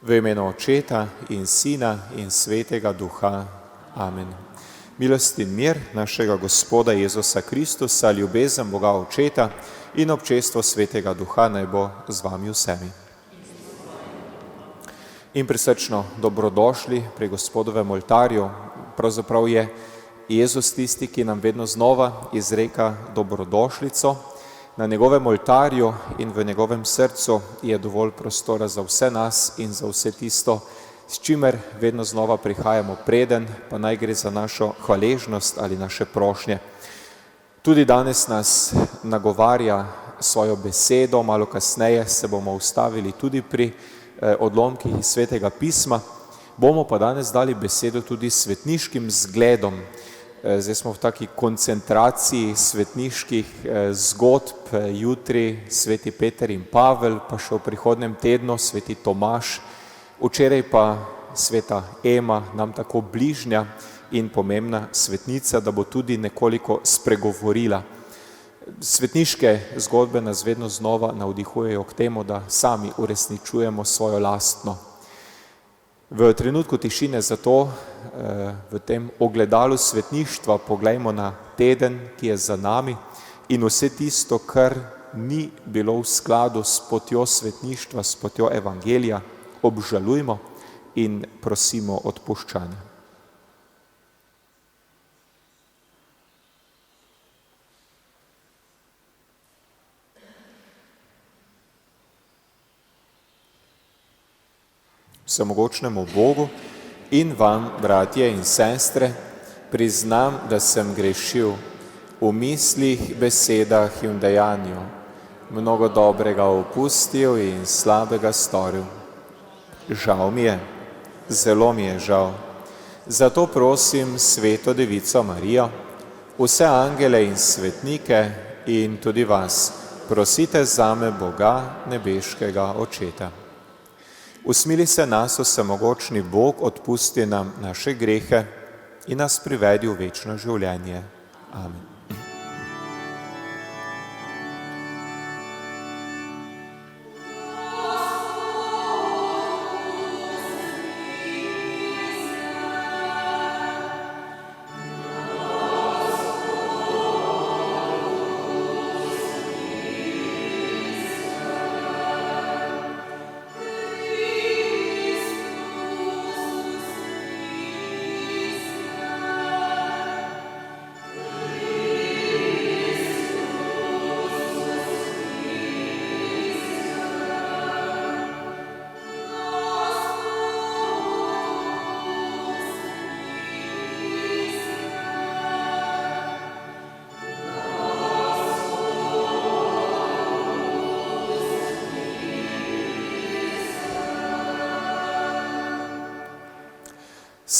V imenu Očeta in Sina in Svetega Duha. Amen. Milost in mir našega Gospoda Jezusa Kristusa, ljubezen Boga Očeta in občestvo Svetega Duha naj bo z vami vsemi. In prisrčno dobrodošli pri Gospodovem oltarju. Pravzaprav je Jezus tisti, ki nam vedno znova izreka dobrodošlico. Na njegovem oltarju in v njegovem srcu je dovolj prostora za vse nas in za vse tisto, s čimer vedno znova prihajamo preden, pa naj gre za našo hvaležnost ali naše prošnje. Tudi danes nas nagovarja svojo besedo, malo kasneje se bomo ustavili tudi pri odlomkih iz Svetega pisma. Bomo pa danes dali besedo tudi svetniškim zgledom. Zdaj smo v taki koncentraciji svetniških zgodb, jutri sveti Peter in Pavel, pa še v prihodnem tednu sveti Tomaž, včeraj pa sveta Ema, nam tako bližnja in pomembna svetnica, da bo tudi nekoliko spregovorila. Svetniške zgodbe nas vedno znova navdihujejo k temu, da sami uresničujemo svojo lastno. V trenutku tišine zato v tem ogledalu svetništva poglejmo na teden, ki je za nami in vse tisto, kar ni bilo v skladu s potjo svetništva, s potjo evangelija, obžalujmo in prosimo odpuščanje. Vsemogočnemu Bogu in vam, bratje in sestre, priznam, da sem grešil v mislih, besedah in dejanju, mnogo dobrega opustil in slabega storil. Žal mi je, zelo mi je žal. Zato prosim Sveto Devico Marijo, vse angele in svetnike in tudi vas, prosite zame Boga, nebeškega Očeta. Usmili se nas, vsemogočni Bog, odpusti nam naše grehe in nas privedi v večno življenje. Amen.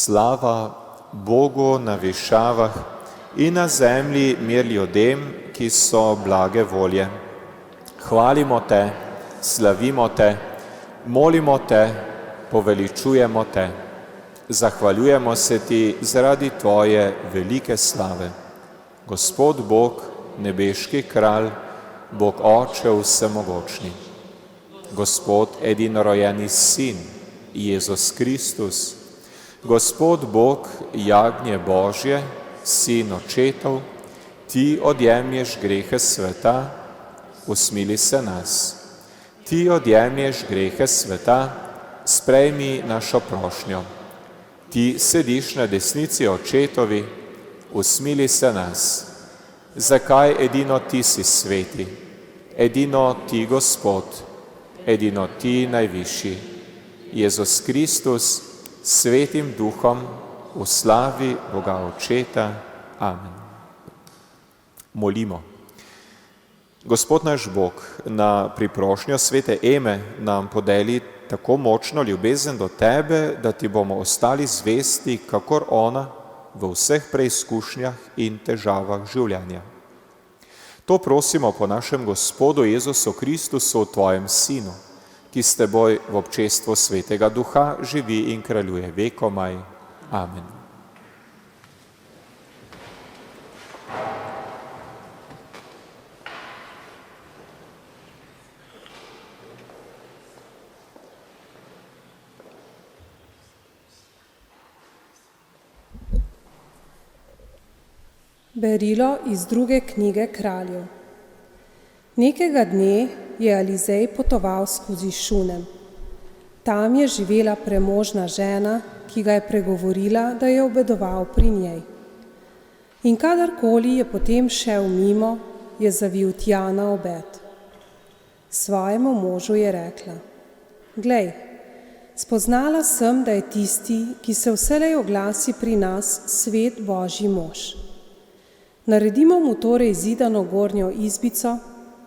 Slava Bogu na višavah in na zemlji mir ljudem, ki so blage volje. Hvalimo te, slavimo te, molimo te, poveličujemo te. Zahvaljujemo se ti zaradi tvoje velike slave. Gospod Bog, nebeški kralj, Bog Oče vsemogočni. Gospod edinorojenji Sin, Jezus Kristus, Gospod Bog, jagnje Božje, Sin Očetov, ti odjemlješ grehe sveta, usmili se nas. Ti odjemlješ grehe sveta, sprejmi našo prošnjo. Ti sediš na desnici Očetovi, usmili se nas. Zakaj edino ti si sveti, edino ti Gospod, edino ti najvišji, Jezus Kristus, Svetim Duhom, v slavi Boga Očeta. Amen. Molimo. Gospod naš Bog, na priprošnjo svete Eme nam podeli tako močno ljubezen do tebe, da ti bomo ostali zvesti, kakor ona, v vseh preizkušnjah in težavah življenja. To prosimo po našem Gospodu Jezusu Kristusu, tvojem Sinu, ki s teboj v občestvu Svetega Duha živi in kraljuje vekomaj. Amen. Berilo iz 2. knjige Kraljev. Nekega dne je Elizej potoval skozi Šunem. Tam je živela premožna žena, ki ga je pregovorila, da je obedoval pri njej. In kadarkoli je potem šel mimo, je zavil tja na obed. Svojemu možu je rekla: Glej, spoznala sem, da je tisti, ki se vselej oglasi pri nas, svet Božji mož. Naredimo mu torej zidano gornjo izbico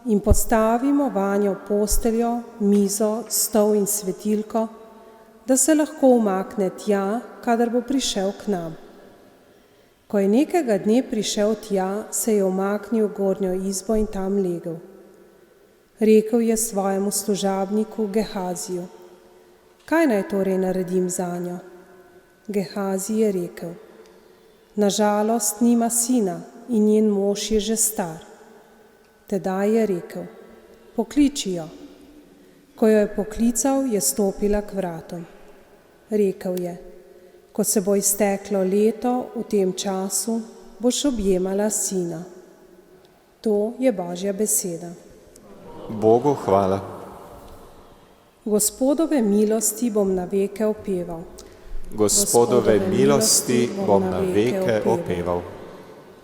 in postavimo vanjo posteljo, mizo, stol in svetilko, da se lahko umakne tja, kadar bo prišel k nam. Ko je nekega dne prišel tja, se je umaknil v gornjo izbo in tam legel. Rekel je svojemu služabniku Gehaziju: Kaj naj torej naredim zanjo? Gehazi je rekel: Na žalost nima sina in njen mož je že star. Tedaj je rekel: Pokliči jo. Ko jo je poklical, je stopila k vratom. Rekel je: Ko se bo izteklo leto, v tem času boš objemala sina. To je Božja beseda. Bogu hvala. Gospodove milosti bom na veke opeval. Gospodove milosti bom na veke opeval.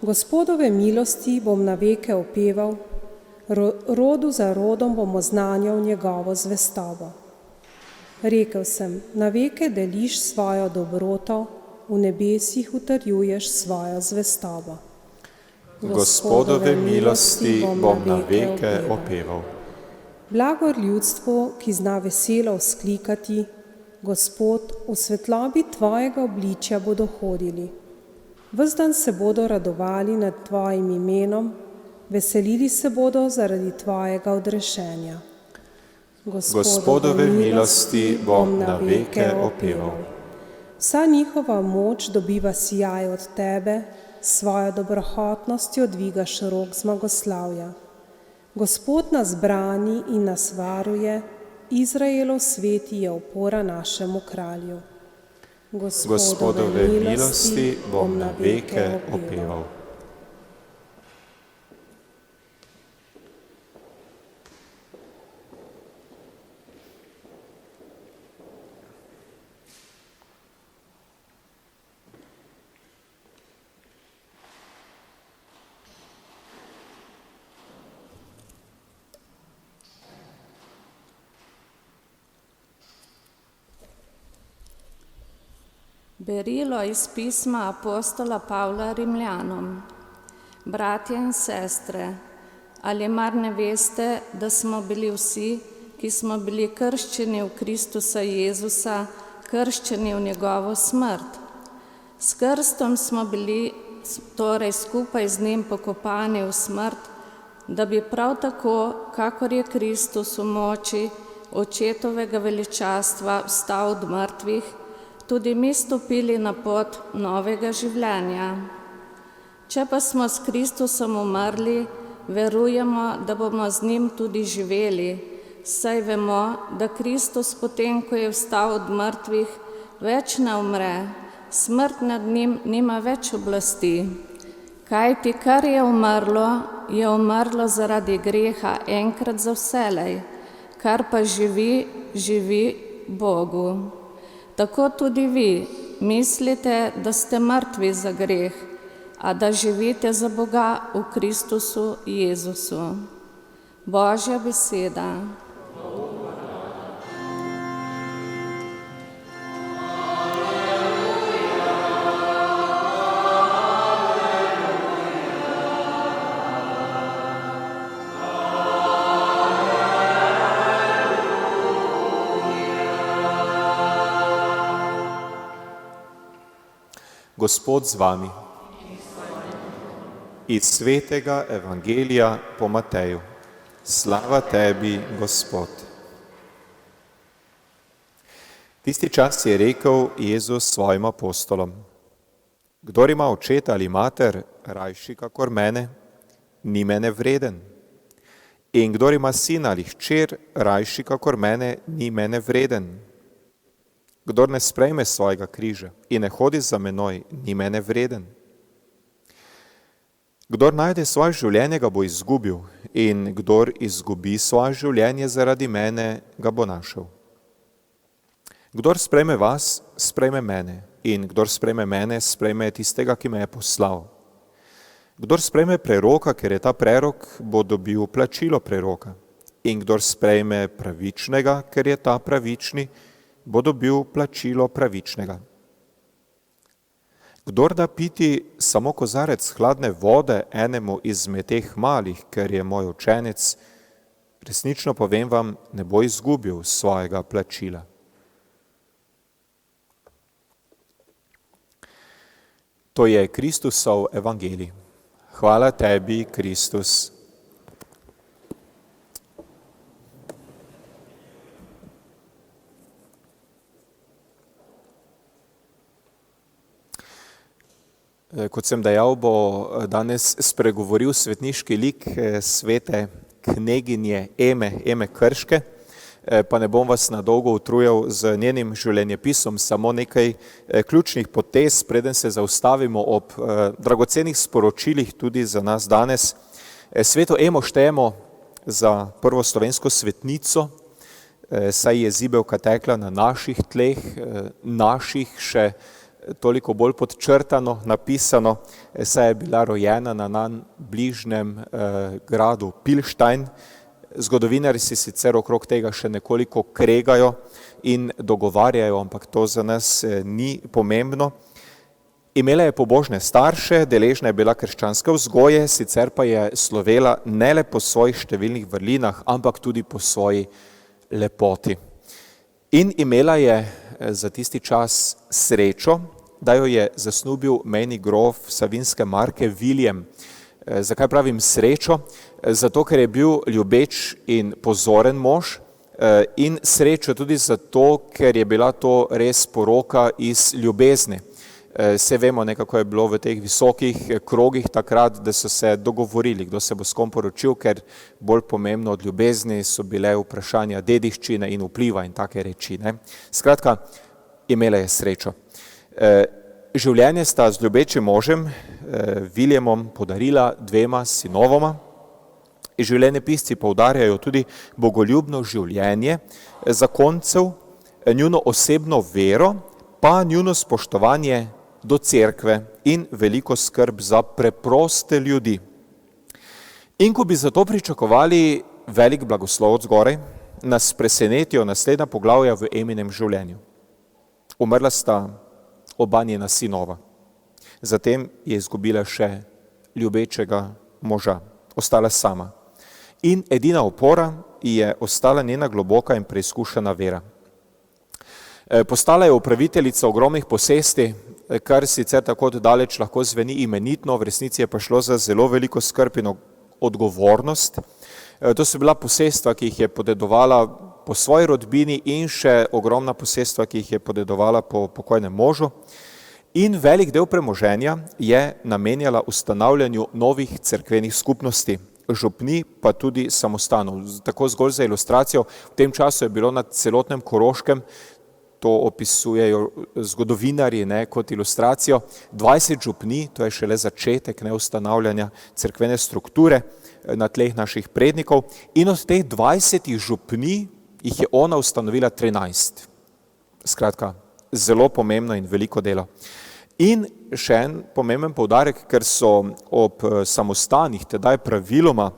Gospodove milosti bom na veke opeval, rodu za rodom bom oznanjal njegovo zvestobo. Rekel sem: Na veke deliš svojo dobroto, v nebesih utrjuješ svojo zvestobo. Gospodove milosti bom na veke opeval. Blagor ljudstvu, ki zna veselo vzklikati: Gospod, v svetlobi tvojega obličja bodo hodili. Ves dan se bodo radovali nad tvojim imenom, veselili se bodo zaradi tvojega odrešenja. Gospodove milosti bom na veke opeval. Vsa njihova moč dobiva sijaj od tebe, s svojo dobrohotnostjo dvigaš rog zmagoslavja. Gospod nas brani in nas varuje, Izraelov sveti je opora našemu kralju. Gospodove milosti bom na veke opeval. Berilo iz pisma apostola Pavla Rimljanom. Bratje in sestre, ali mar ne veste, da smo bili vsi, ki smo bili krščeni v Kristusa Jezusa, krščeni v njegovo smrt? S krstom smo bili torej skupaj z njim pokopani v smrt, da bi prav tako, kakor je Kristus v moči očetovega veličastva vstal od mrtvih, tudi mi stopili na pot novega življenja. Če pa smo s Kristusom umrli, verujemo, da bomo z njim tudi živeli, saj vemo, da Kristus potem, ko je vstal od mrtvih, več ne umre, smrt nad njim nima več oblasti. Kajti kar je umrlo zaradi greha enkrat za vselej, kar pa živi, živi Bogu. Tako tudi vi mislite, da ste mrtvi za greh, a da živite za Boga v Kristusu Jezusu. Božja beseda. Gospod z vami. Iz svetega evangelija po Mateju. Slava tebi, Gospod. Tisti čas je rekel Jezus svojim apostolom: Kdor ima očeta ali mater, rajši kakor mene, ni mene vreden. In kdor ima sina ali hčer, rajši kakor mene, ni mene vreden. Kdor ne sprejme svojega križa in ne hodi za menoj, ni mene vreden. Kdor najde svoje življenje, ga bo izgubil, in kdor izgubi svoje življenje zaradi mene, ga bo našel. Kdor sprejme vas, sprejme mene, in kdor sprejme mene, sprejme tistega, ki me je poslal. Kdor sprejme preroka, ker je ta prerok, bo dobil plačilo preroka. In kdor sprejme pravičnega, ker je ta pravični, bo dobil plačilo pravičnega. Kdor da piti samo kozarec hladne vode enemu izmed teh malih, ker je moj učenec, resnično povem vam, ne bo izgubil svojega plačila. To je Kristusov evangelij. Hvala tebi, Kristus. Kot sem dejal, bo danes spregovoril svetniški lik svete kneginje Eme Krške, pa ne bom vas na dolgo utrujal z njenim življenjepisom, samo nekaj ključnih potez, preden se zaustavimo ob dragocenih sporočilih tudi za nas danes. Sveto Emo štejemo za prvo slovensko svetnico, saj je zibelka tekla na naših tleh, naših še toliko bolj podčrtano, napisano, saj je bila rojena na bližnjem gradu Pilštajn. Zgodovinari si sicer okrog tega še nekoliko kregajo in dogovarjajo, ampak to za nas ni pomembno. Imela je pobožne starše, deležna je bila krščanske vzgoje, sicer pa je slovela ne le po svojih številnih vrlinah, ampak tudi po svoji lepoti. In imela je za tisti čas srečo, da jo je zasnubil mejni grof Savinjske marke Viljem. Zakaj pravim srečo? Zato, ker je bil ljubeč in pozoren mož, in srečo tudi zato, ker je bila to res poroka iz ljubezni. Vse vemo, nekako je bilo v teh visokih krogih takrat, da so se dogovorili, kdo se bo s kom poročil, ker bolj pomembno od ljubezni so bile vprašanja dediščine in vpliva in take reči. Skratka, imela je srečo. Življenje sta z ljubečim možem, Viljemom, podarila 2 sinovoma. Življenjepisci poudarjajo tudi bogoljubno življenje zakoncev, njuno osebno vero, pa njuno spoštovanje do cerkve in veliko skrb za preproste ljudi. In ko bi zato pričakovali velik blagoslov od zgoraj, nas presenetijo naslednja poglavja v Eminem življenju. Umrla sta oba njena sinova. Zatem je izgubila še ljubečega moža, ostala sama. In edina opora je ostala njena globoka in preizkušena vera. Postala je upraviteljica ogromnih posesti, kar sicer tako daleč lahko zveni imenitno, v resnici je pa šlo za zelo veliko skrb in odgovornost. To so bila posestva, ki jih je podedovala po svoji rodbini in še ogromna posestva, ki jih je podedovala po pokojnem možu. In velik del premoženja je namenjala ustanavljanju novih cerkvenih skupnosti, župni pa tudi samostanov. Tako zgolj za ilustracijo, v tem času je bilo na celotnem Koroškem, to opisujejo zgodovinarji kot ilustracijo, 20 župni, to je šele začetek ustanavljanja cerkvene strukture na tleh naših prednikov, in od teh 20 župni jih je ona ustanovila 13. Skratka, zelo pomembno in veliko delo. In še en pomemben poudarek, ker so ob samostanih tedaj praviloma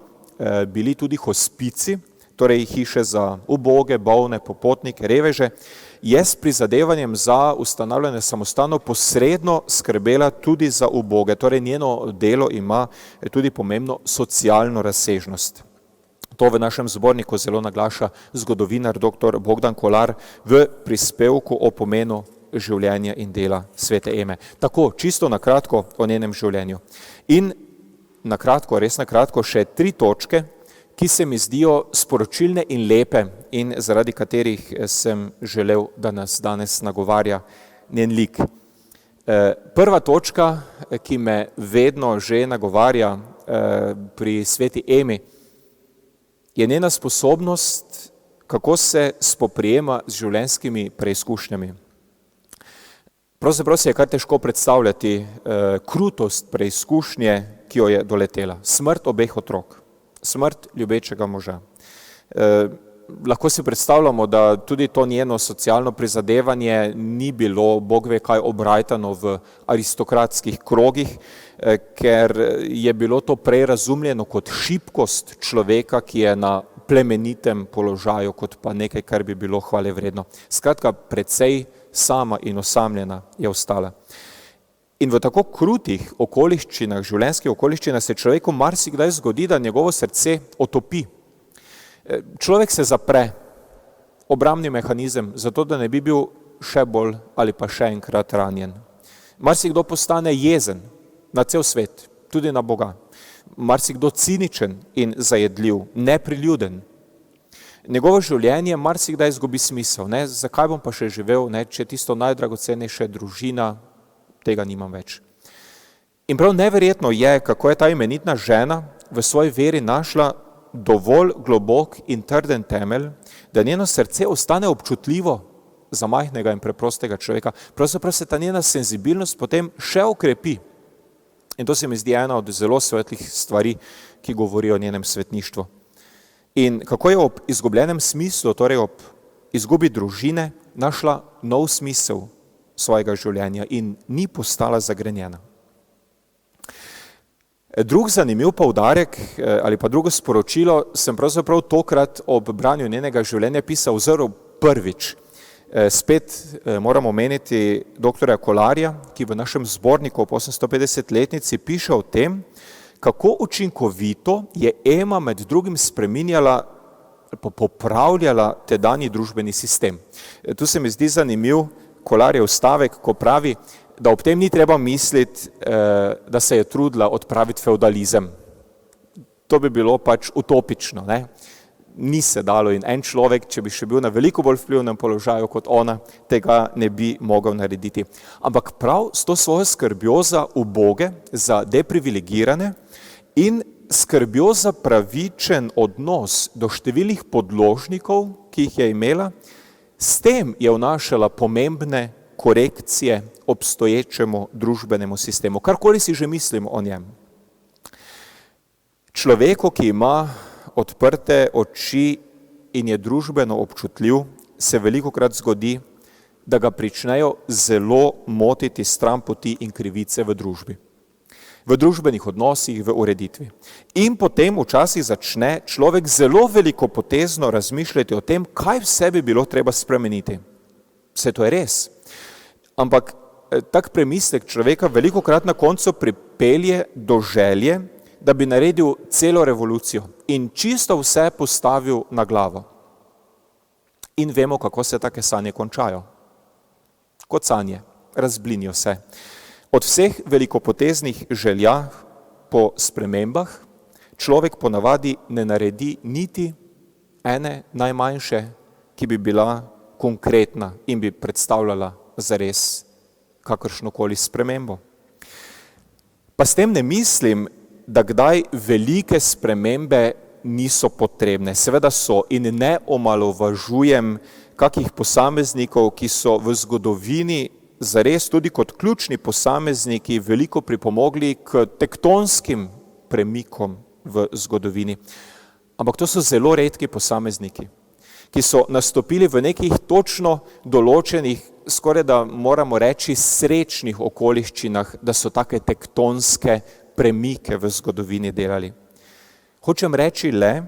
bili tudi hospici, torej hiše za uboge, bolne, popotnike, reveže, je s prizadevanjem za ustanavljanje samostanov posredno skrbela tudi za uboge, torej njeno delo ima tudi pomembno socialno razsežnost. To v našem zborniku zelo naglaša zgodovinar dr. Bogdan Kolar v prispevku o pomenu življenja in dela svete Eme. Tako, čisto na kratko o njenem življenju. In na kratko, res na kratko, še 3 točke, ki se mi zdijo sporočilne in lepe in zaradi katerih sem želel, da nas danes nagovarja njen lik. Prva točka, ki me vedno že nagovarja pri sveti Emi, je njena sposobnost, kako se spoprijema z življenjskimi preizkušnjami. Pravzaprav si je kar težko predstavljati krutost preizkušnje, ki ki jo je doletela. Smrt obeh otrok, smrt ljubečega moža. Lahko si predstavljamo, da tudi to njeno socialno prizadevanje ni bilo, Bog ve kaj, obrajtano v aristokratskih krogih, ker je bilo to prej razumljeno kot šibkost človeka, ki je na plemenitem položaju, kot pa nekaj, kar bi bilo hvale vredno. Skratka, precej sama in osamljena je ostala. In v tako krutih okoliščinah, življenjskih okoliščinah se človeku marsikdaj zgodi, da njegovo srce otopi. Človek se zapre, obrambni mehanizem, zato da ne bi bil še bolj ali pa še enkrat ranjen. Marsikdo postane jezen na cel svet, tudi na Boga. Marsikdo ciničen in zajedljiv, nepriljuden. Njegovo življenje marsikdaj izgubi smisel. Ne? Zakaj bom pa še živel, ne? Če tisto najdragocenejše družina, tega nimam več. In prav neverjetno je, kako je ta imenitna žena v svoji veri našla dovolj globok in trden temelj, da njeno srce ostane občutljivo za majhnega in preprostega človeka. Pravzaprav se ta njena senzibilnost potem še okrepi. In to se mi zdi ena od zelo svetlih stvari, ki govorijo o njenem svetništvu. In kako je ob izgubljenem smislu, torej ob izgubi družine, našla nov smisel svojega življenja in ni postala zagrenjena. Drug zanimiv poudarek ali pa drugo sporočilo sem pravzaprav tokrat ob branju njenega življenja pisal zelo prvič. Spet moramo omeniti doktorja Kolarja, ki v našem zborniku ob 850-letnici piše o tem, kako učinkovito je Ema med drugim spreminjala, popravljala tedanji družbeni sistem. Tu se mi zdi zanimiv Kolarjev stavek, ko pravi, da ob tem ni treba misliti, da se je trudila odpraviti feudalizem. To bi bilo pač utopično, ne? Ni se dalo in en človek, če bi še bil na veliko bolj vplivnem položaju kot ona, tega ne bi mogel narediti. Ampak prav s to svojo skrbjo za uboge, za deprivilegirane in skrbjo za pravičen odnos do številnih podložnikov, ki jih je imela, s tem je vnašala pomembne korekcije obstoječemu družbenemu sistemu, karkoli si že mislimo o njem. Človeku, ki ima odprte oči in je družbeno občutljiv, se velikokrat zgodi, da ga pričnejo zelo motiti stranpoti in krivice v družbi. V družbenih odnosih, v ureditvi. In potem včasih začne človek zelo velikopotezno razmišljati o tem, kaj vse bi bilo treba spremeniti. Vse to je res. Ampak tak premislek človeka velikokrat na koncu pripelje do želje, da bi naredil celo revolucijo in čisto vse postavil na glavo. In vemo, kako se take sanje končajo. Kot sanje, razblinijo se. Od vseh velikopoteznih željah po spremembah človek ponavadi ne naredi niti ene najmanjše, ki bi bila konkretna in bi predstavljala zares kakršnokoli spremembo. Pa s tem ne mislim, da kdaj velike spremembe niso potrebne. Seveda so in ne omalovažujem kakih posameznikov, ki so v zgodovini zares tudi kot ključni posamezniki veliko pripomogli k tektonskim premikom v zgodovini. Ampak to so zelo redki posamezniki, ki so nastopili v nekih točno določenih, skoraj da moramo reči srečnih okoliščinah, da so take tektonske premike v zgodovini delali. Hočem reči le,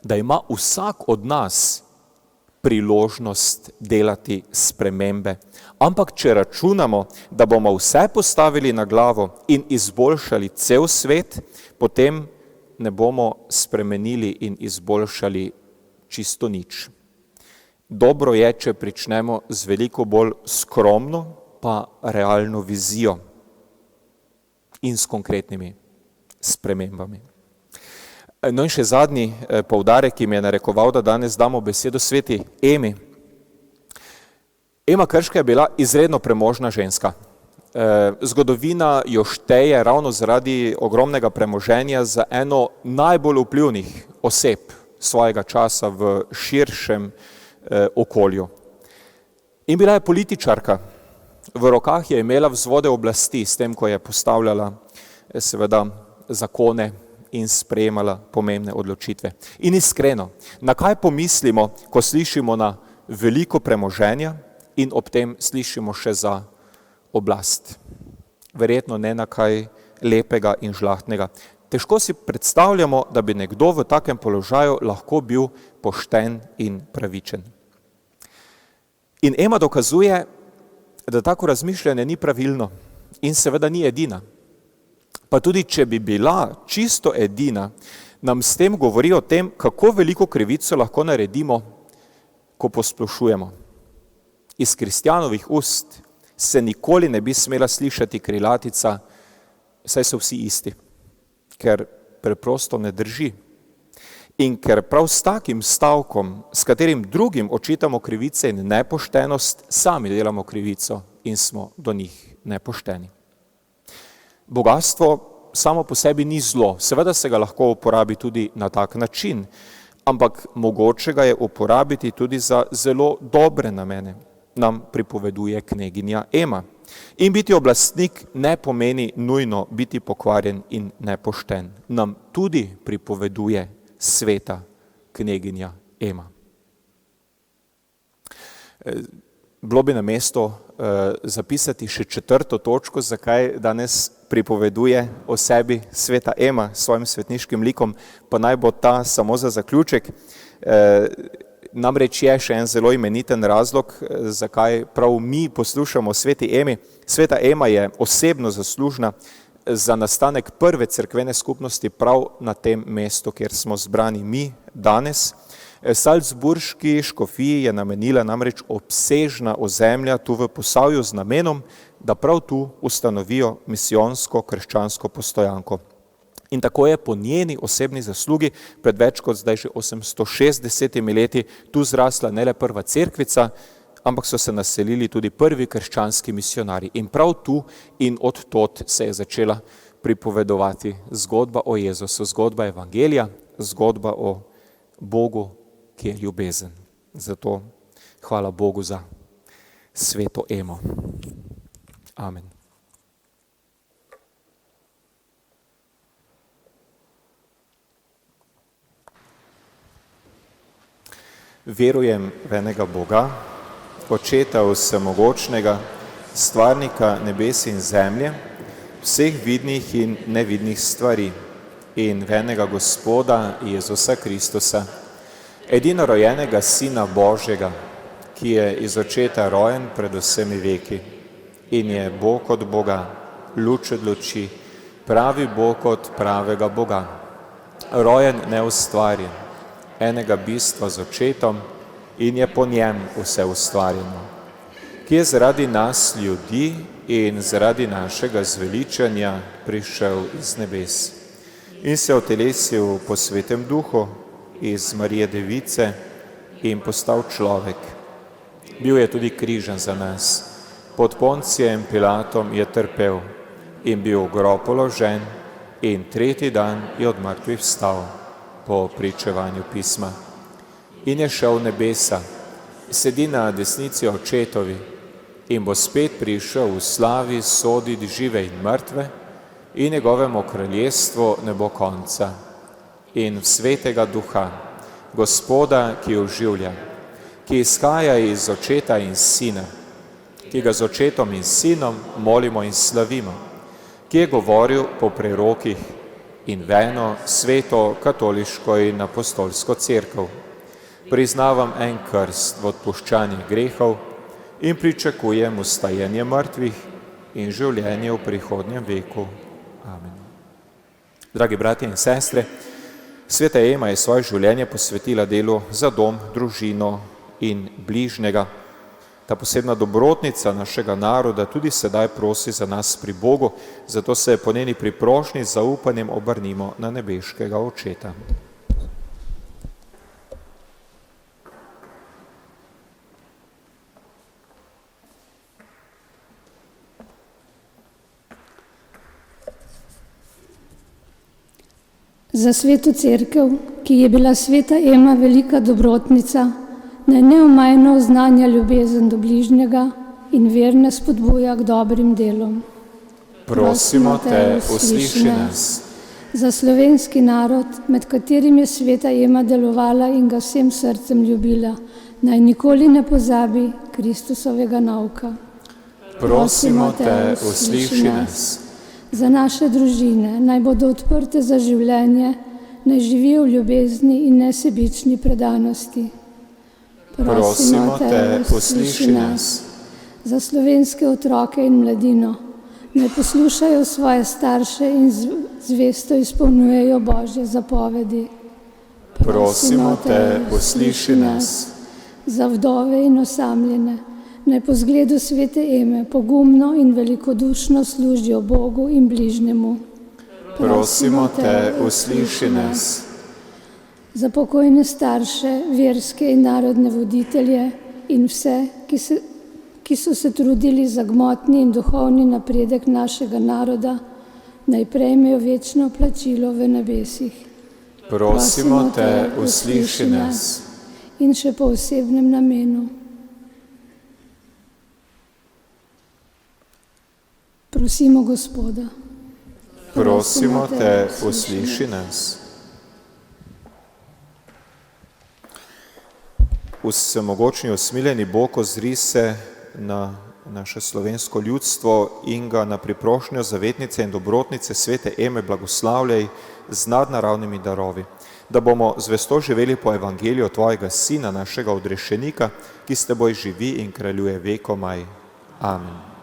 da ima vsak od nas priložnost delati spremembe. Ampak če računamo, da bomo vse postavili na glavo in izboljšali cel svet, potem ne bomo spremenili in izboljšali čisto nič. Dobro je, če pričnemo z veliko bolj skromno, pa realno vizijo in s konkretnimi spremembami. No in še zadnji poudarek, ki mi je narekoval, da danes damo besedo sveti Emi. Ema Krška je bila izredno premožna ženska. Zgodovina jo šteje ravno zaradi ogromnega premoženja za eno najbolj vplivnih oseb svojega časa v širšem okolju. In bila je političarka. V rokah je imela vzvode oblasti s tem, ko je postavljala seveda zakone in sprejemala pomembne odločitve. In iskreno, na kaj pomislimo, ko slišimo na veliko premoženja in ob tem slišimo še za oblast? Verjetno ne na kaj lepega in žlahtnega. Težko si predstavljamo, da bi nekdo v takem položaju lahko bil pošten in pravičen. In Ema dokazuje, da tako razmišljanje ni pravilno in seveda ni edina. Pa tudi, če bi bila čisto edina, nam s tem govori o tem, kako veliko krivico lahko naredimo, ko posplošujemo. Iz kristjanovih ust se nikoli ne bi smela slišati krilatica, saj so vsi isti, ker preprosto ne drži. In ker prav s takim stavkom, s katerim drugim očitamo krivice in nepoštenost, sami delamo krivico in smo do njih nepošteni. Bogastvo samo po sebi ni zlo, seveda se ga lahko uporabi tudi na tak način, ampak mogoče ga je uporabiti tudi za zelo dobre namene, nam pripoveduje kneginja Ema. In biti oblastnik ne pomeni nujno biti pokvarjen in nepošten, nam tudi pripoveduje sveta kneginja Ema. Bilo bi na mesto zapisati še 4. točko, zakaj danes pripoveduje o sebi sveta Ema s svojim svetniškim likom, pa naj bo ta samo za zaključek. Namreč je še en zelo imeniten razlog, zakaj prav mi poslušamo o sveti Emi. Sveta Ema je osebno zaslužna za nastanek prve cerkvene skupnosti prav na tem mestu, kjer smo zbrani mi danes. Salzburški škofiji je namenila namreč obsežna ozemlja tu v Posavju z namenom, da prav tu ustanovijo misijonsko krščansko postojanko. In tako je po njeni osebni zaslugi pred več kot zdaj že 860 leti tu zrasla ne le prva cerkvica, ampak so se naselili tudi prvi krščanski misionarji. In prav tu in od tod se je začela pripovedovati zgodba o Jezusu, zgodba evangelija, zgodba o Bogu, ki je ljubezen. Zato hvala Bogu za sveto Emo. Amen. Verujem v enega Boga, Očeta vsemogočnega, stvarnika nebes in zemlje, vseh vidnih in nevidnih stvari, in v enega Gospoda Jezusa Kristusa, edinorojenega Sina Božjega, ki je iz Očeta rojen pred vsemi veki in je Bog od Boga, luč od luči, pravi Bog od pravega Boga, rojen neustvarjen, enega bistva z Očetom in je po njem vse ustvarjeno, ki je zaradi nas ljudi in zaradi našega zveličanja prišel iz nebes in se otelesil po svetem duhu iz Marije Device in postal človek. Bil je tudi križan za nas, pod Poncijem Pilatom je trpel in bil v grob položen in 3. dan je od mrtvih vstal po pričevanju pisma. In je šel v nebesa, sedi na desnici Očetovi in bo spet prišel v slavi soditi žive in mrtve in njegovemu kraljestvu ne bo konca. In v svetega duha, Gospoda, ki oživlja, ki izhaja iz Očeta in Sina, ki ga z Očetom in Sinom molimo in slavimo, ki je govoril po prerokih in v eno sveto katoliško in apostolsko cerkev. Priznavam en krst v odpuščanje grehov in pričakujem vstajanje mrtvih in življenje v prihodnjem veku. Amen. Dragi bratje in sestre, sveta Ema je svoje življenje posvetila delu za dom, družino in bližnjega. Ta posebna dobrotnica našega naroda tudi sedaj prosi za nas pri Bogu, zato se po njeni priprošnji z zaupanjem obrnimo na nebeškega Očeta. Za sveto cerkev, ki je bila sveta Ema velika dobrotnica, naj neomajno oznanja ljubezen do bližnjega in verne spodbuja k dobrim delom. Prosimo te, usliši nas. za slovenski narod, med katerim je sveta Ema delovala in ga vsem srcem ljubila, naj nikoli ne pozabi Kristusovega nauka. Prosimo te, usliši nas. Za naše družine, naj bodo odprte za življenje, naj živijo v ljubezni in nesebični predanosti. Prosimo te, usliši nas. Za slovenske otroke in mladino, naj poslušajo svoje starše in zvesto izpolnjujejo Božje zapovedi. Prosimo te, usliši nas. Za vdove in osamljene, naj po zgledu svete Eme pogumno in velikodušno služijo Bogu in bližnjemu. Prosimo te, usliši nas. Za pokojne starše, verske in narodne voditelje in vse, ki so se trudili za gmotni in duhovni napredek našega naroda, naj prejmejo večno plačilo v nebesih. Prosimo te, usliši nas. In še po osebnem namenu. Prosimo Gospoda. Prosimo te, usliši nas. Vsemogočni usmiljeni Bog, ozri se na naše slovensko ljudstvo in ga na priprošnjo zavetnice in dobrotnice svete Eme blagoslavljaj z nadnaravnimi darovi, da bomo zvesto živeli po evangeliju tvojega Sina, našega odrešenika, ki s teboj živi in kraljuje vekomaj. Amen.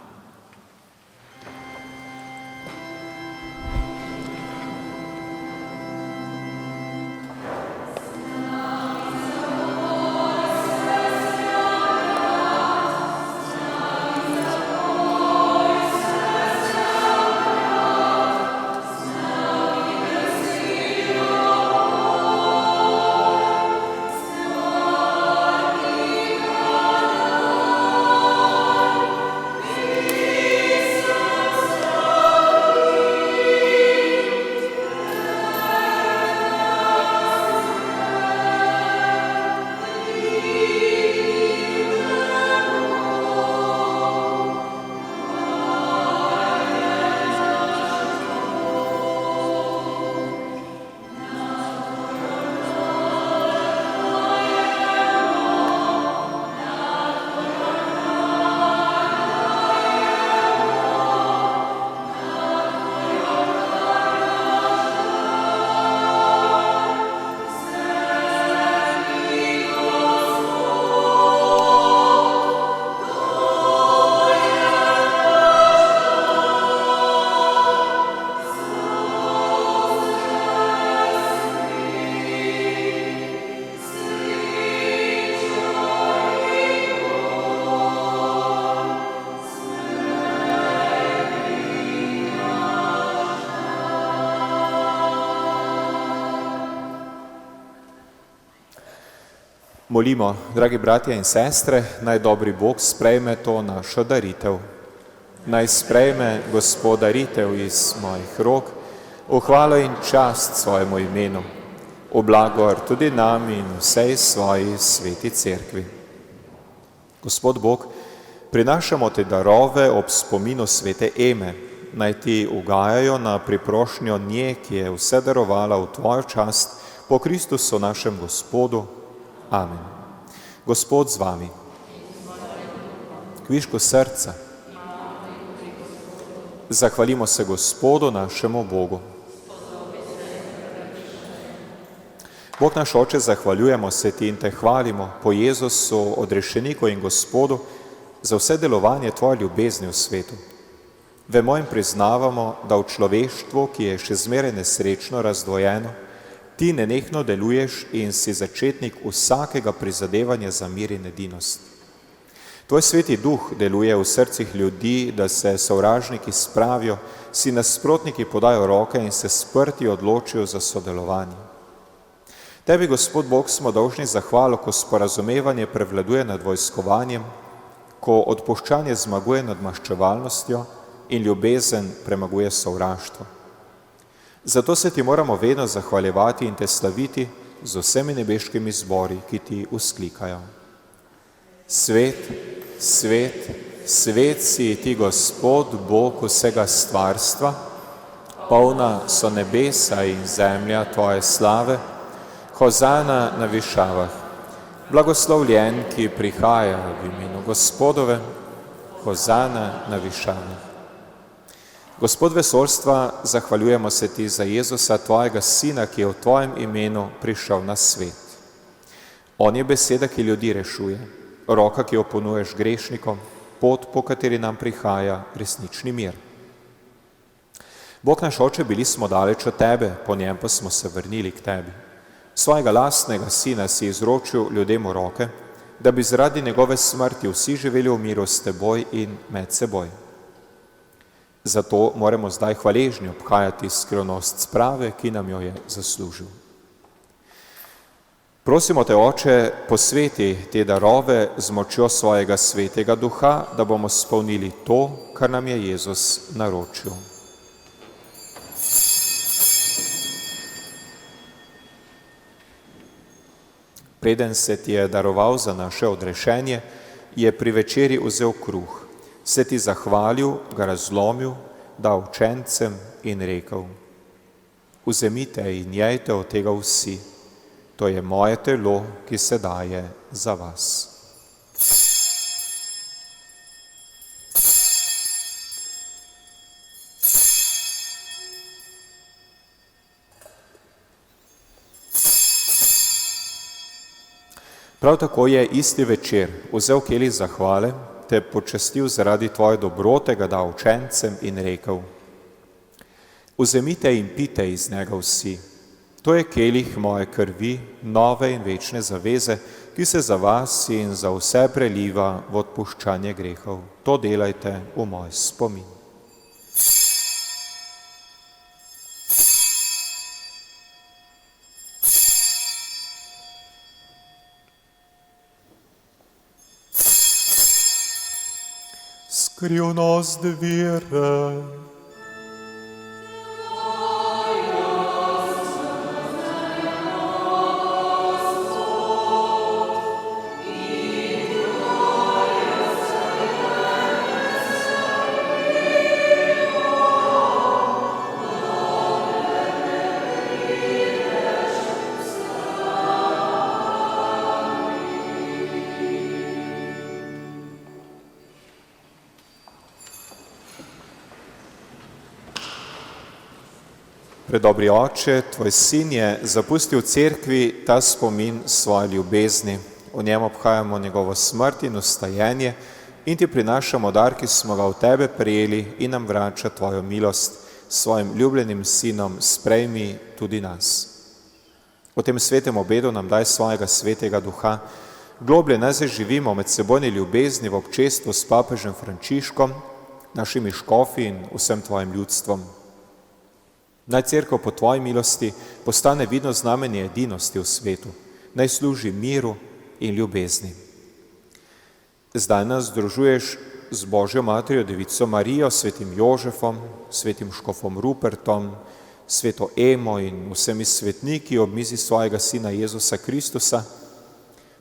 Molimo, dragi bratje in sestre, naj dobri Bog sprejme to našo daritev. Naj sprejme Gospod daritev iz mojih rok, v hvalo in čast svojemu imenu, v blagor tudi nam in vsej svoji sveti cerkvi. Gospod Bog, prinašamo te darove ob spominu svete Eme, naj ti ugajajo na priprošnjo nje, ki je vse darovala v tvojo čast, po Kristusu našem Gospodu. Amen. Gospod z vami. Kvišku srca. Zahvalimo se Gospodu našemu Bogu. Bog naš Oče, zahvaljujemo se ti in te hvalimo po Jezusu, odrešeniku in Gospodu, za vse delovanje tvoje ljubezni v svetu. Vemo in priznavamo, da v človeštvu, ki je še zmeraj nesrečno razdvojeno, ti nenehno deluješ in si začetnik vsakega prizadevanja za mir in edinost. Tvoj sveti duh deluje v srcih ljudi, da se sovražniki spravijo, si nasprotniki podajo roke in se sprti odločijo za sodelovanje. Tebi, Gospod Bog, smo dolžni zahvalo, ko sporazumevanje prevladuje nad vojskovanjem, ko odpuščanje zmaguje nad maščevalnostjo in ljubezen premaguje sovraštvo. Zato se ti moramo vedno zahvaljevati in te slaviti z vsemi nebeškimi zbori, ki ti vzklikajo. Svet, svet, svet si ti, Gospod, Bog vsega stvarstva, polna so nebesa in zemlja tvoje slave, hozana na višavah. Blagoslovljen, ki prihaja v imenu Gospodove, hozana na višavah. Gospod vesoljstva, zahvaljujemo se ti za Jezusa, tvojega sina, ki je v tvojem imenu prišel na svet. On je beseda, ki ljudi rešuje, roka, ki jo ponuješ grešnikom, pot, po kateri nam prihaja resnični mir. Bog naš Oče, bili smo daleč od tebe, po njem pa smo se vrnili k tebi. Svojega lastnega sina si izročil ljudem v roke, da bi zaradi njegove smrti vsi živeli v miru s teboj in med seboj. Zato moramo zdaj hvaležni obhajati skrivnost sprave, ki nam jo je zaslužil. Prosimo te, Oče, posveti te darove z močjo svojega svetega duha, da bomo spolnili to, kar nam je Jezus naročil. Preden se ti je daroval za naše odrešenje, je pri večeri vzel kruh, se ti zahvalil, ga razlomil, dal učencem in rekel: Vzemite in jejte od tega vsi, to je moje telo, ki se daje za vas. Prav tako je isti večer vzel kelih zahvale, te počastil zaradi tvoje dobrote, ga dal učencem in rekel: Vzemite in pite iz njega vsi, to je kelih moje krvi, nove in večne zaveze, ki se za vas in za vse preliva v odpuščanje grehov. To delajte v moj spomin. Skrivnost vere. Predobri Oče, tvoj sin je zapustil v cerkvi ta spomin svoje ljubezni. V njem obhajamo njegovo smrt in vstajenje in ti prinašamo dar, ki smo ga v tebe prejeli in nam vrača tvojo milost. S svojim ljubljenim sinom sprejmi tudi nas. V tem svetem obedu nam daj svojega svetega duha. Globlje nas zaživimo med sebojni ljubezni v občestvu s papežem Frančiškom, našimi škofi in vsem tvojim ljudstvom. Naj cerkev po tvoji milosti postane vidno znamenje edinosti v svetu, naj služi miru in ljubezni. Zdaj nas združuješ z Božjo Materjo, Devico Marijo, svetim Jožefom, svetim škofom Rupertom, sveto Emo in vsemi svetniki ob mizi svojega sina Jezusa Kristusa,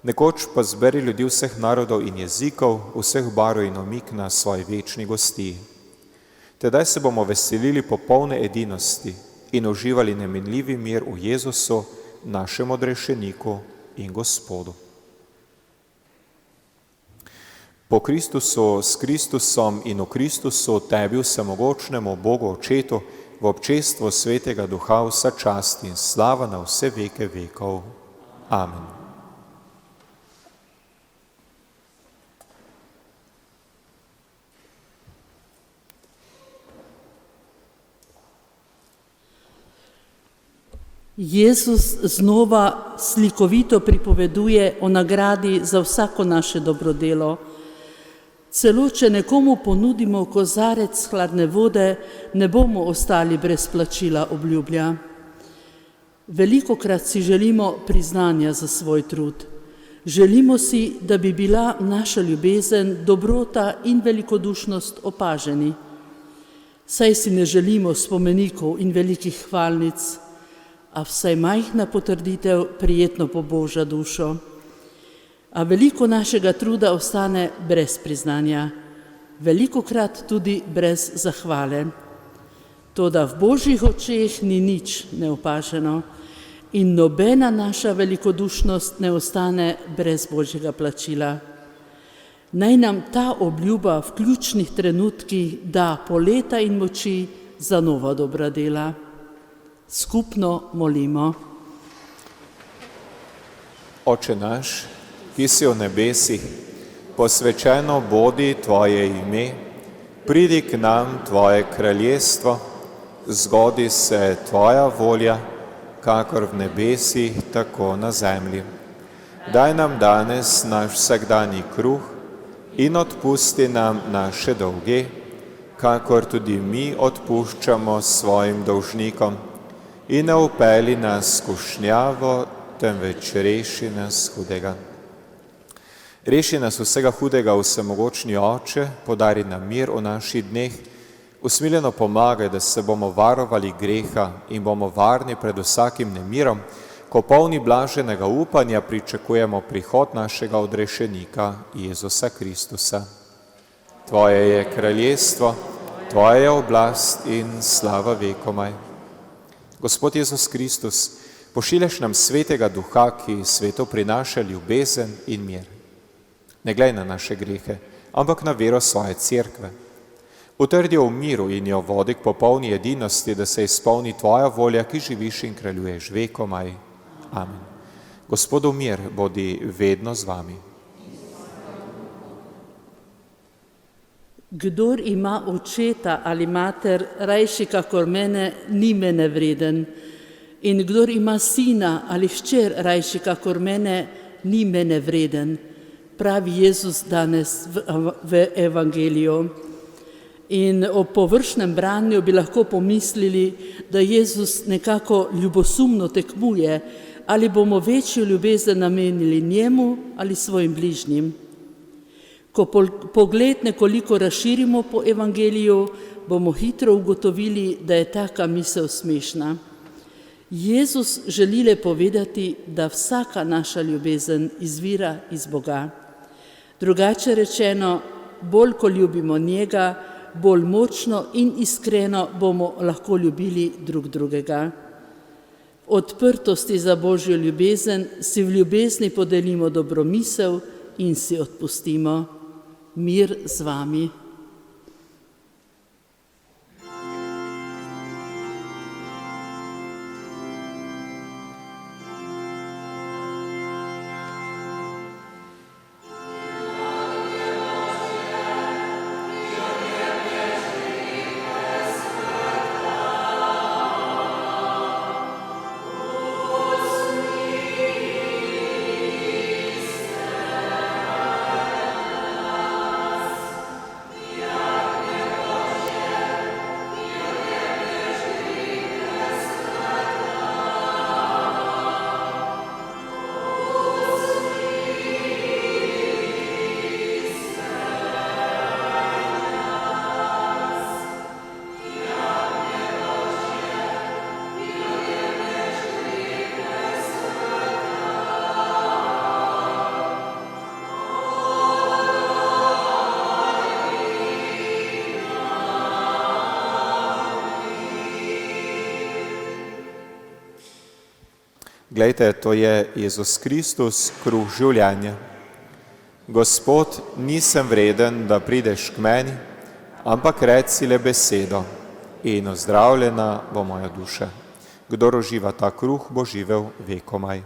nekoč pa zberi ljudi vseh narodov in jezikov, vseh barov in omik na svoji večni gostiji. Tedaj se bomo veselili popolne edinosti in uživali nemenljivi mir v Jezusu, našem odrešeniku in Gospodu. Po Kristusu, s Kristusom in v Kristusu, tebi vsemogočnemu Bogu Očetu, v občestvu Svetega Duha vsa čast in slava na vse veke vekov. Amen. Jezus znova slikovito pripoveduje o nagradi za vsako naše dobrodelo. Celo, če nekomu ponudimo kozarec hladne vode, ne bomo ostali brez plačila, obljublja. Velikokrat si želimo priznanja za svoj trud. Želimo si, da bi bila naša ljubezen, dobrota in velikodušnost opaženi. Saj si ne želimo spomenikov in velikih hvalnic, a vsaj majhna potrditev prijetno poboža dušo. A veliko našega truda ostane brez priznanja, velikokrat tudi brez zahvale. Toda v Božjih očeh ni nič neopaženo in nobena naša velikodušnost ne ostane brez Božjega plačila. Naj nam ta obljuba v ključnih trenutkih da poleta in moči za nova dobra dela. Skupno molimo. Oče naš, ki si v nebesih, posvečeno bodi Tvoje ime, pridi k nam Tvoje kraljestvo, zgodi se Tvoja volja, kakor v nebesih, tako na zemlji. Daj nam danes naš vsakdanji kruh in odpusti nam naše dolge, kakor tudi mi odpuščamo svojim dolžnikom. In ne vpelji nas v skušnjavo, temveč reši nas hudega. Reši nas vsega hudega, vsemogočni Oče, podari nam mir v naših dneh, usmiljeno pomagaj, da se bomo varovali greha in bomo varni pred vsakim nemirom, ko polni blaženega upanja pričakujemo prihod našega odrešenika Jezusa Kristusa. Tvoje je kraljestvo, Tvoja je oblast in slava vekomaj. Gospod Jezus Kristus, pošiljaš nam svetega duha, ki svetu prinaša ljubezen in mir. Ne glej na naše grehe, ampak na vero svoje cerkve. Utrdi jo v miru in jo vodi k popolni edinosti, da se izpolni Tvoja volja, ki živiš in kraljuješ vekomaj. Amen. Gospodov mir bodi vedno z vami. Kdor ima očeta ali mater rajši kakor mene, ni mene vreden. In kdor ima sina ali hčer rajši kakor mene, ni mene vreden, pravi Jezus danes v evangeliju. In ob površnem branju bi lahko pomislili, da Jezus nekako ljubosumno tekmuje, ali bomo večjo ljubezen namenili njemu ali svojim bližnjim. Ko pogled nekoliko razširimo po evangeliju, bomo hitro ugotovili, da je taka misel smešna. Jezus želi le povedati, da vsaka naša ljubezen izvira iz Boga. Drugače rečeno, bolj ko ljubimo njega, bolj močno in iskreno bomo lahko ljubili drug drugega. Odprtosti za Božjo ljubezen si v ljubezni podelimo dobro misel in si odpustimo. Mir z vami. Glejte, to je Jezus Kristus, kruh življenja. Gospod, nisem vreden, da prideš k meni, ampak reci le besedo in ozdravljena bo moja duša. Kdor uživa ta kruh, bo živel vekomaj.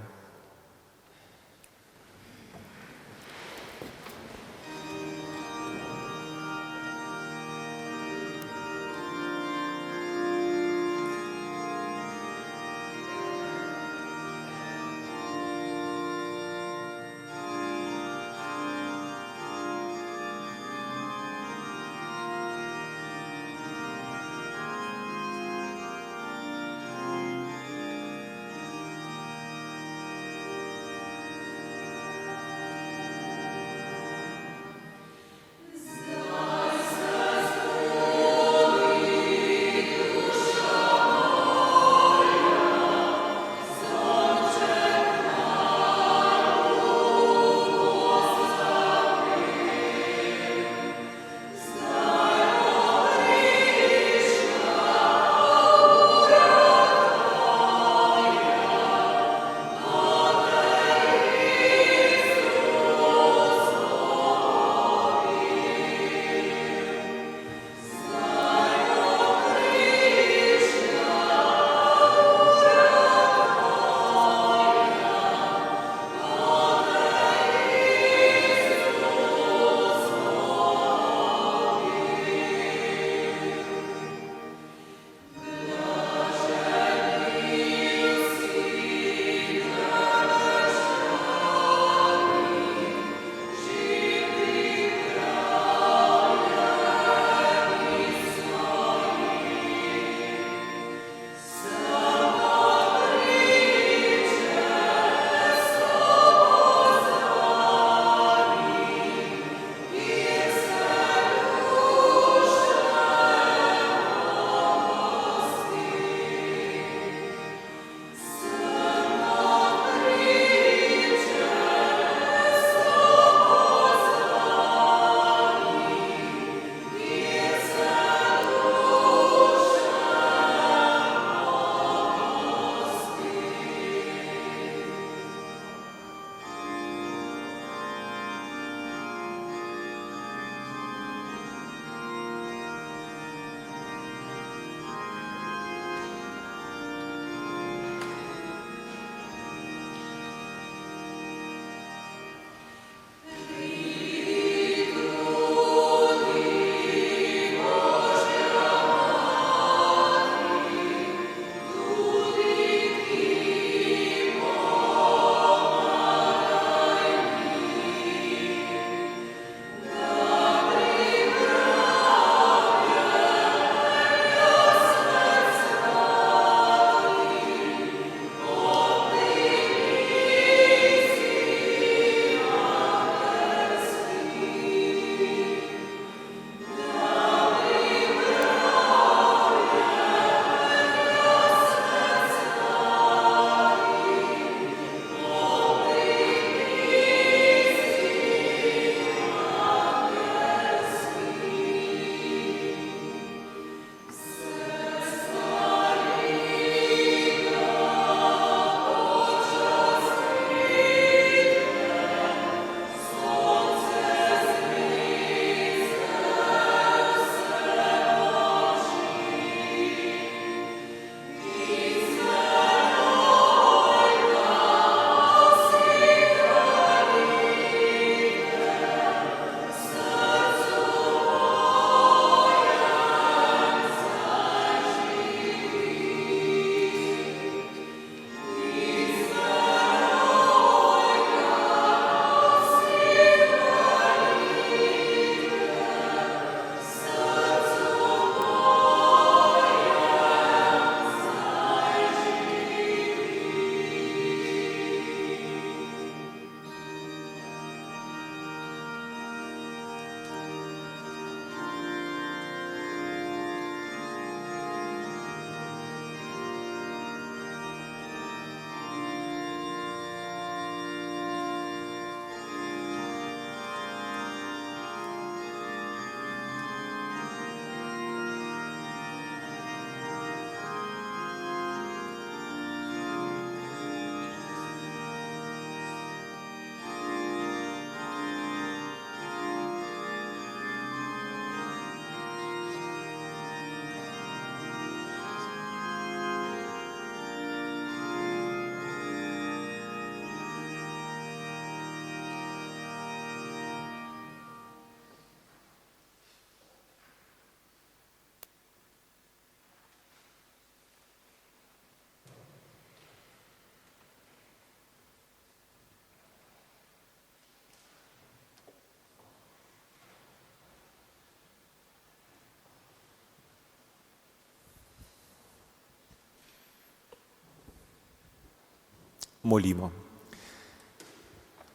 Molimo.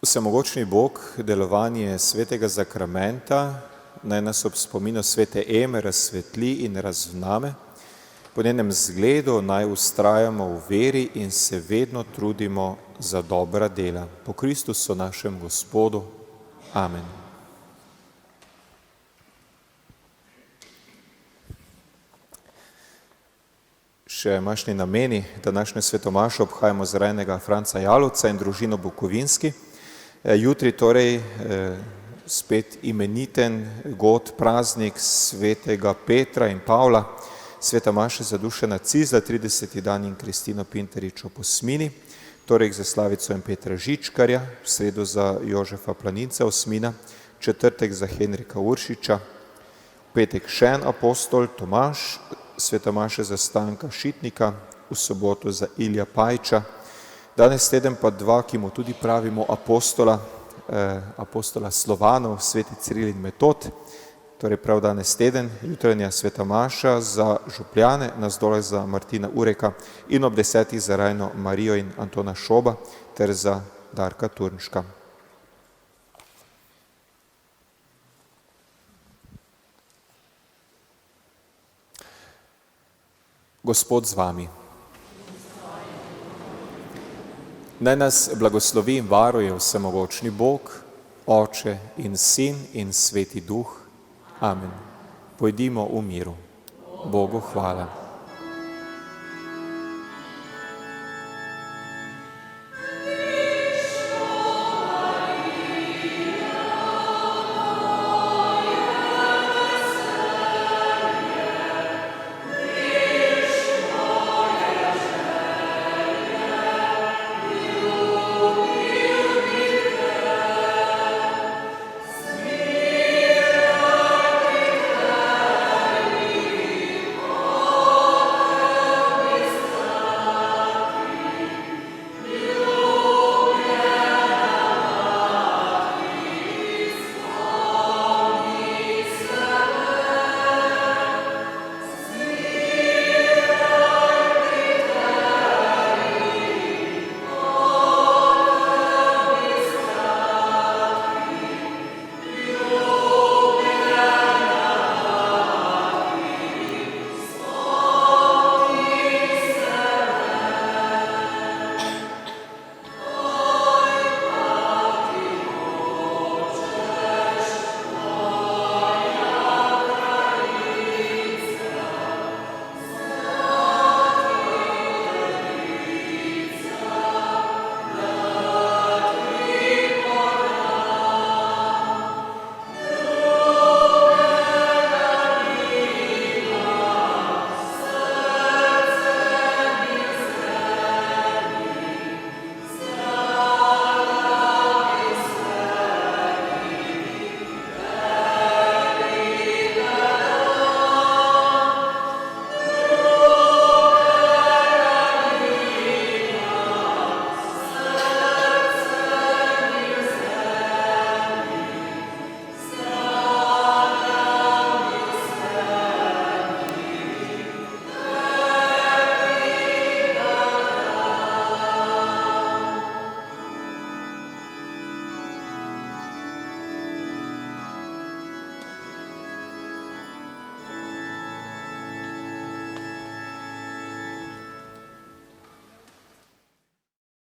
Vsemogočni Bog, delovanje svetega zakramenta naj nas ob spominu svete Eme razsvetli in razvname, po njenem zgledu naj ustrajamo v veri in se vedno trudimo za dobra dela. Po Kristusu našem Gospodu. Amen. Še mašni nameni današnje svetomaše obhajamo zrajnega Franca Jalovca in družino Bukovinski. Jutri torej spet imeniten god praznik svetega Petra in Pavla, sveta maša za Dušana Cizla, 30. dan in Kristino Pinterič o Posmini, torek za Slavico in Petra Žičkarja, v sredo za Jožefa Planinca Osmina, četrtek za Henrika Uršiča, petek še en apostol Tomaž, sveta maša za Stanka Šitnika, v soboto za Ilja Pajča, danes teden pa dva, ki mu tudi pravimo apostola Slovanov, sveti Ciril in Metod, torej prav danes teden, jutranja sveta maša za župljane, na zdolaj za Martina Ureka in ob 10. za Rajno Marijo in Antona Šoba ter za Darka Turnška. Gospod z vami. Naj nas blagoslovi in varuje vsemogočni Bog, Oče in Sin in Sveti Duh. Amen. Pojdimo v miru. Bogu hvala.